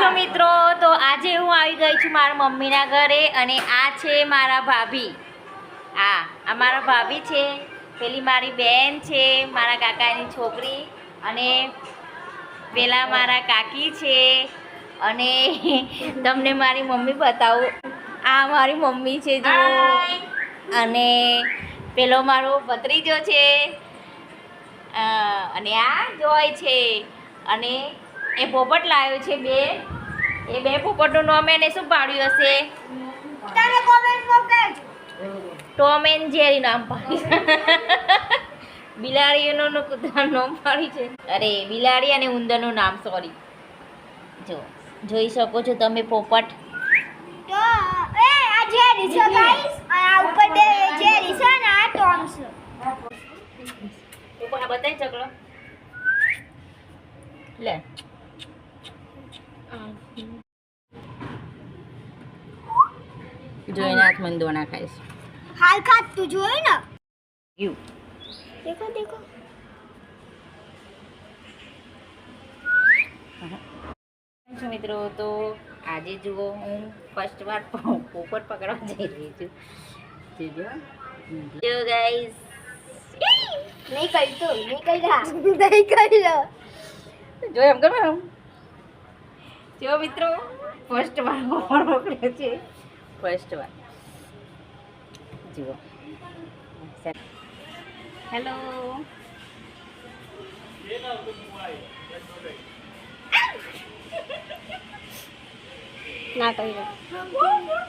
છો મિત્રો? તો આજે હું આવી ગઈ છું મારા મમ્મીના ઘરે અને આ છે મારા ભાભી. આ મારા ભાભી છે, પેલી મારી બેન છે, મારા કાકાની છોકરી, અને પેલા મારા કાકી છે. અને તમને મારી મમ્મી બતાવું. આ મારી મમ્મી છે જુઓ. અને પેલો મારો ભત્રીજો છે, અને આ જોય છે. અને એ પોપટ લાવ્યો છે બે. એ બે પોપટનું નામ એને શું પાડ્યું હશે? તમે કોમેન્ટમાં કહેજો. ટોમ એન્ડ જેરી નામ પાડ્યું. બિલાડીઓનું કૂતરાનું નામ પાડ્યું છે. અરે બિલાડી અને ઉંદરનું નામ, સોરી. જો જોઈ શકો છો તમે પોપટ. તો આ જેરી છે ગાઈસ, આ ઉપર બે જેરી છે ને આ ટોમ છે. એ કોને બતાવી ચકલો લે. જોઈને હાથ મને દોણા ખાઈશ. હાલ ખાત તું જોઈ ને. યુ દેખો દેખો. મિત્રો, તો આજે જુઓ હું ફર્સ્ટ વાર પોપટ પકડવા જઈ રહી છું. જો ગાઈસ, નહીં કરી તો નહીં કરી જો એમ કરો. જો મિત્રો, ફર્સ્ટ વાર પોપટ પકડ્યો છે. ફર્સ્ટ વાર જુઓ. હેલો. ના કરી લે.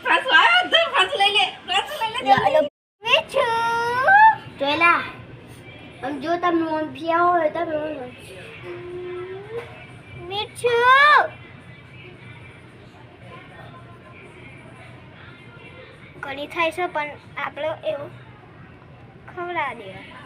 પાછું આવ્યો તો પાછું લઈ લે. મીઠું જોઈલા. આમ જો તમે મન પિયા હોય તો મીઠું કડી થાય છે, પણ આપણે એવું ખવડાવી દેવા.